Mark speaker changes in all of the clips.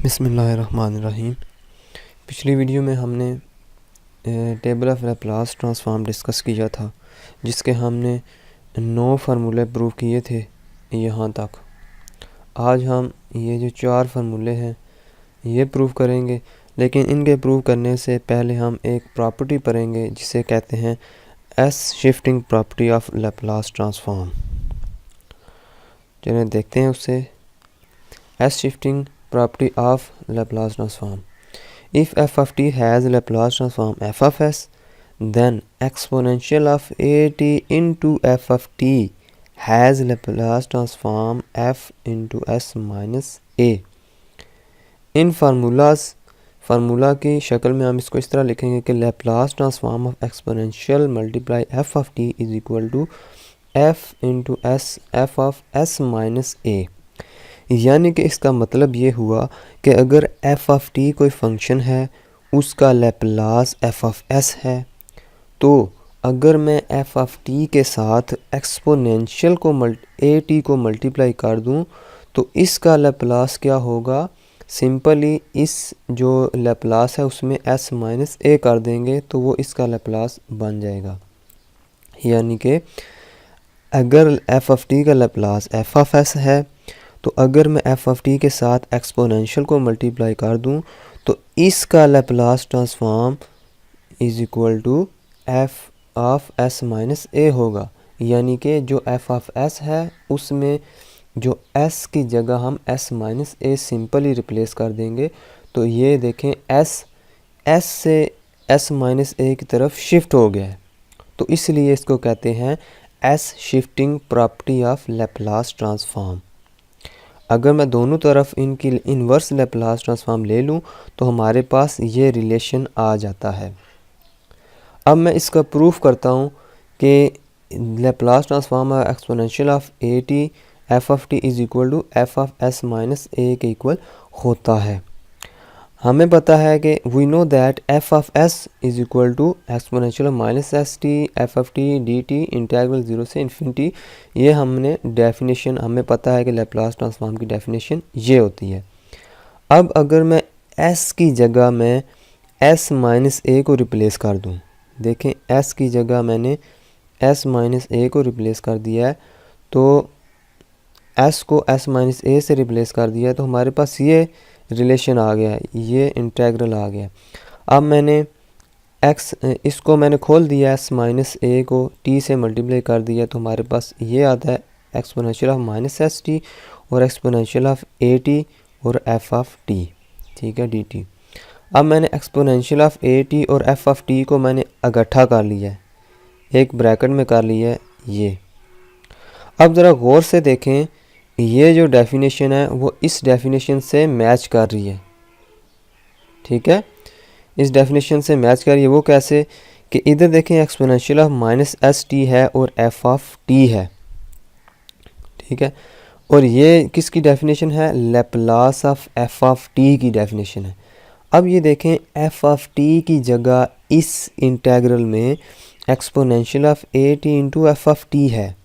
Speaker 1: बिस्मिल्लाहिर्रहमानिर्रहीम। पिछली वीडियो में हमने table of Laplace transform discuss किया था, जिसके हमने 9 फार्मूले प्रूव किए थे यहाँ तक। आज हम ये जो 4 फार्मूले हैं ये प्रूव करेंगे, लेकिन इनके प्रूव करने से पहले हम एक प्रॉपर्टी पढ़ेंगे जिसे कहते हैं S shifting property of Laplace transform. चलिए देखते हैं उससे। S shifting property of Laplace transform. If f of t has Laplace transform f of s, then exponential of at into f of t has Laplace transform f into s minus a. In formula की शक्ल में हम इसको इस तरह लिखेंगे कि Laplace transform of exponential multiply f of t is equal to f into s f of s minus a। यानी कि इसका मतलब ये हुआ कि अगर f ऑफ t कोई फंक्शन है, उसका लैप्लास f ऑफ s है, तो अगर मैं f ऑफ t के साथ एक्सपोनेंशियल को at को मल्टीप्लाई कर दूं, तो इसका लैप्लास क्या होगा। सिंपली इस जो लैप्लास है उसमें s माइनस a कर देंगे तो वो इसका लैप्लास बन जाएगा। यानी कि अगर f ऑफ t का लैप्लास f ऑफ s है, तो अगर मैं f ऑफ t के साथ एक्सपोनेंशियल को मल्टीप्लाई कर दूं, तो इसका Laplace transform is equal to f of s minus a होगा। यानी कि जो f ऑफ s है उसमें जो s की जगह हम s minus a simply replace कर देंगे। तो ये देखें s से s माइनस a की तरफ शिफ्ट हो गया है, तो इसलिए इसको कहते हैं s shifting property of Laplace transform. अगर मैं दोनों तरफ इनकी इन्वर्स लैप्लास ट्रांसफॉर्म ले लूँ तो हमारे पास ये रिलेशन आ जाता है। अब मैं इसका प्रूफ करता हूँ कि Laplace transform exponential of A T F of T is equal to F of S minus A के इक्वल होता है। हमें पता है कि we know that F of S is equal to exponential minus S T F of T D T integral 0 से infinity. ये हमने डेफिनेशन हमें पता है कि लैप्लास ट्रांसफॉर्म की डेफिनेशन ये होती है। अब अगर मैं एस की जगह में एस माइनस ए को रिप्लेस कर दूं, देखें एस की जगह मैंने एस माइनस ए को रिप्लेस कर दिया है, तो एस को एस माइनस ए से रिप्लेस कर दिया है, तो हमारे पास ये रिलेशन आ गया है, ये इंटेग्रल आ गया। अब मैंने इसको मैंने खोल दिया एस माइनस ए को टी से मल्टीप्लाई कर दिया, तो हमारे पास ये आता है exponential of minus S T और एक्सपोनेंशियल ऑफ ए टी और एफ ऑफ टी, ठीक है, डी टी। अब मैंने एक्सपोनेंशियल ऑफ ए टी और एफ ऑफ टी को मैंने इकट्ठा कर लिया है, एक ब्रैकेट में कर लिया है ये। अब ज़रा गौर से देखें, ये जो डेफिनेशन है वो इस डेफिनेशन से मैच कर रही है, ठीक है, इस डेफिनेशन से मैच कर रही है। वो कैसे कि इधर देखें exponential of minus S T है और एफ ऑफ टी है, ठीक है, और ये किसकी डेफिनेशन है, Laplace of F of T की डेफिनेशन है। अब ये देखें एफ ऑफ टी की जगह इस इंटेग्रल में exponential of A T into F of T है,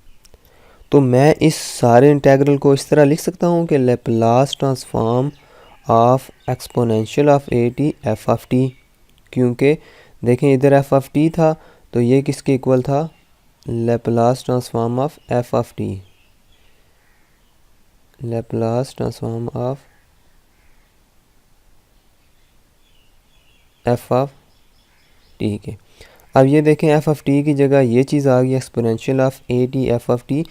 Speaker 1: तो मैं इस सारे इंटेग्रल को इस तरह लिख सकता हूँ कि Laplace transform of exponential of A T F of T, क्योंकि देखें इधर एफ ऑफ टी था तो ये किसके इक्वल था, Laplace transform of F of T, Laplace transform of F of T के। अब ये देखें एफ ऑफ टी की जगह ये चीज़ आ गई exponential of A T F of t,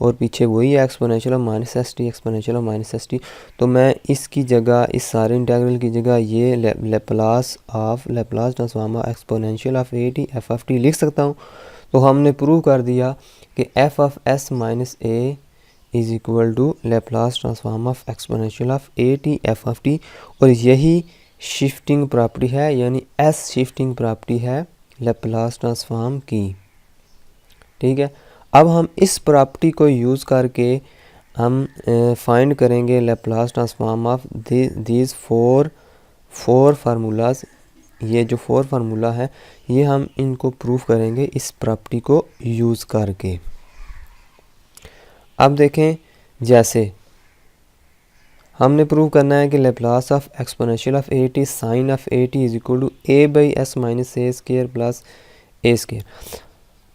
Speaker 1: और पीछे वही है exponential of minus S T exponential of minus S T. तो मैं इसकी जगह इस सारे इंटीग्रल की जगह ये Laplace transform of exponential of A T F of t लिख सकता हूँ। तो हमने प्रूव कर दिया कि f of S minus a is equal to Laplace transform of exponential of A T F of t, और यही शिफ्टिंग प्रॉपर्टी है, यानी एस शिफ्टिंग प्रॉपर्टी है लैप्लास ट्रांसफॉर्म की, ठीक है। अब हम इस प्रॉपर्टी को यूज़ करके हम फाइंड करेंगे Laplace transform of these four formulas. ये जो 4 फार्मूला है ये हम इनको प्रूव करेंगे इस प्रॉपर्टी को यूज़ करके। अब देखें, जैसे हमने प्रूव करना है कि Laplace of exponential of A t sine of A t is equal to a by S minus A square plus A square.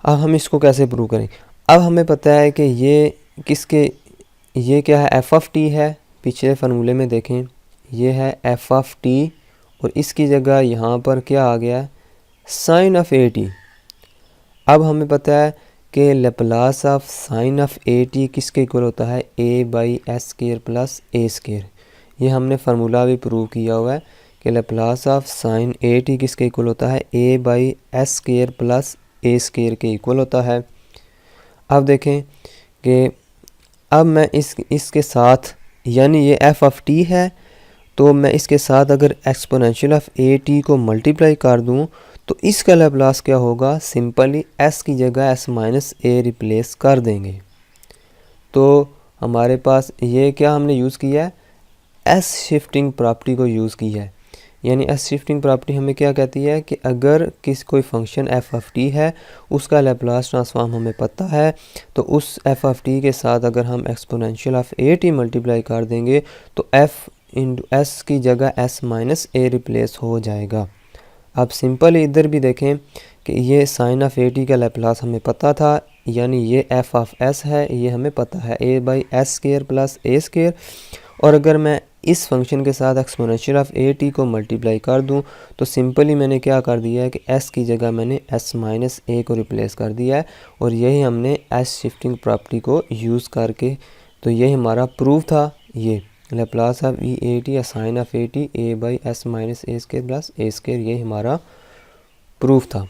Speaker 1: अब हम इसको कैसे प्रूव करें? अब हमें पता है कि ये क्या है, एफ ऑफ टी है। पिछले फार्मूले में देखें, ये है एफ ऑफ टी और इसकी जगह यहाँ पर क्या आ गया, साइन ऑफ ए टी। अब हमें पता है कि Laplace of sine of A T किसके इक्वल होता है, A by S square plus A square. ये हमने फार्मूला भी प्रूव किया हुआ है कि Laplace of sine A T किसके इक्वल होता है, A by S square plus A square के इक्वल होता है। अब देखें कि अब मैं इसके साथ, यानी ये एफ ऑफ टी है, तो मैं इसके साथ अगर एक्सपोनेंशियल ऑफ ए टी को मल्टीप्लाई कर दूं तो इसका लैप्लास क्या होगा, सिंपली एस की जगह एस माइनस ए रिप्लेस कर देंगे। तो हमारे पास ये क्या हमने यूज़ किया है, एस शिफ्टिंग प्रॉपर्टी को यूज़ किया है। यानी एस शिफ्टिंग प्रॉपर्टी हमें क्या कहती है कि अगर कोई फंक्शन एफ ऑफ टी है, उसका लैप्लास ट्रांसफॉर्म हमें पता है, तो उस एफ ऑफ टी के साथ अगर हम exponential of A T multiply कर देंगे तो एफ इंटू एस की जगह एस माइनस ए रिप्लेस हो जाएगा। अब सिंपल इधर भी देखें कि ये साइन ऑफ ए टी का लैप्लास हमें पता था, यानी ये एफ ऑफ एस है, ये हमें पता है A by S square plus A square. और अगर मैं इस फंक्शन के साथ एक्सपोनेंशियल ऑफ ए टी को मल्टीप्लाई कर दूं तो सिंपली मैंने क्या कर दिया है कि एस की जगह मैंने एस माइनस ए को रिप्लेस कर दिया है। और यही हमने एस शिफ्टिंग प्रॉपर्टी को यूज़ करके, तो यही हमारा प्रूफ था। ये Laplace of E A T या sine of A T A by S minus A square plus A square, ये हमारा प्रूफ था।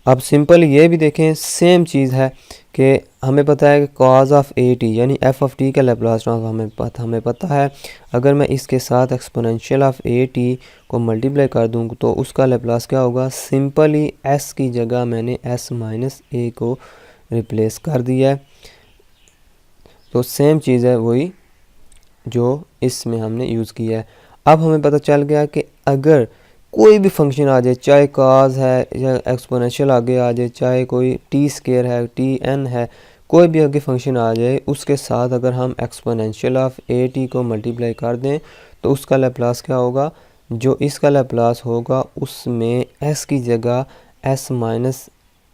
Speaker 1: अब सिंपल ये भी देखें, सेम चीज़ है कि हमें पता है कि कॉज ऑफ ए टी यानी एफ ऑफ टी का लैप्लास ट्रांसफॉर्म हमें पता है। अगर मैं इसके साथ एक्सपोनेंशियल ऑफ ए टी को मल्टीप्लाई कर दूँ तो उसका लैप्लास क्या होगा, सिंपली एस की जगह मैंने एस माइनस ए को रिप्लेस कर दिया है। तो सेम चीज़ है वही जो इसमें हमने यूज़ किया है। अब हमें पता चल गया कि अगर कोई भी फंक्शन आ जाए, चाहे कॉज है या एक्सपोनेंशियल आगे आ जाए, चाहे कोई टी स्केयर है, टी एन है, कोई भी आगे फंक्शन आ जाए, उसके साथ अगर हम एक्सपोनेंशियल ऑफ ए टी को मल्टीप्लाई कर दें तो उसका लैप्लास क्या होगा, जो इसका लैप्लास होगा उसमें एस की जगह एस माइनस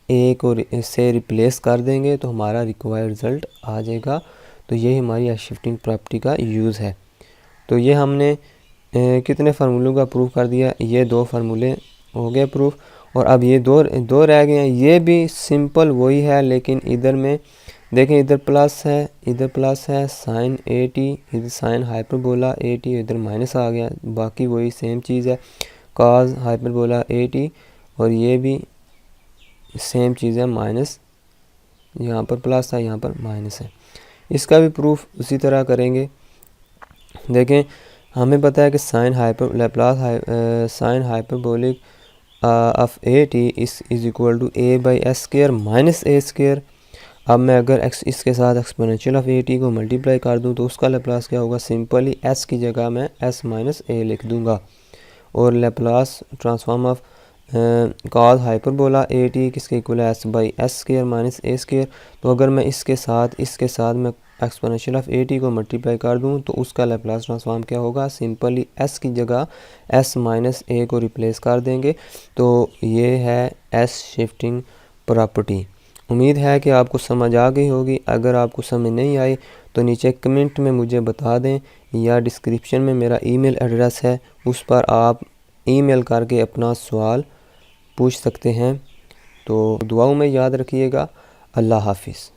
Speaker 1: ए को से रिप्लेस कर देंगे तो हमारा रिक्वायर्ड रिज़ल्ट आ जाएगा। तो यही हमारी एस शिफ्टिंग प्रॉपर्टी का यूज़ है। तो ये हमने कितने फार्मूलों का प्रूफ कर दिया, ये 2 फार्मूले हो गए प्रूफ। और अब ये दो रह गए हैं, ये भी सिंपल वही है, लेकिन इधर में देखें, इधर प्लस है, इधर प्लस है, साइन ए टी, इधर साइन हाइपरबोला ए टी, इधर माइनस आ गया, बाकी वही सेम चीज़ है, कॉज हाइपरबोला ए टी, और ये भी सेम चीज़ है, माइनस, यहाँ पर प्लस है, यहाँ पर माइनस है। इसका भी प्रूफ उसी तरह करेंगे। देखें, हमें पता है कि sine hyperbolic of A t is equal to a by S square minus A square. अब मैं अगर इसके साथ एक्सपोनेंशियल ऑफ ए टी को मल्टीप्लाई कर दूं तो उसका लैप्लास क्या होगा, सिंपली एस की जगह मैं एस माइनस ए लिख दूंगा। और Laplace transform of cause hyperbola A T किसके इक्वल है, S by S square minus A square. तो अगर मैं इसके साथ मैं एक्सपोनेंशियल ऑफ ए टी को मल्टीप्लाई कर दूं तो उसका लैप्लास ट्रांसफॉर्म क्या होगा, सिंपली एस की जगह एस माइनस ए को रिप्लेस कर देंगे। तो ये है एस शिफ्टिंग प्रॉपर्टी। उम्मीद है कि आपको समझ आ गई होगी। अगर आपको समझ नहीं आई तो नीचे कमेंट में मुझे बता दें, या डिस्क्रिप्शन में मेरा ईमेल एड्रेस है, उस पर आप ईमेल करके अपना सवाल पूछ सकते हैं। तो दुआओं में याद रखिएगा। अल्लाह हाफिज़।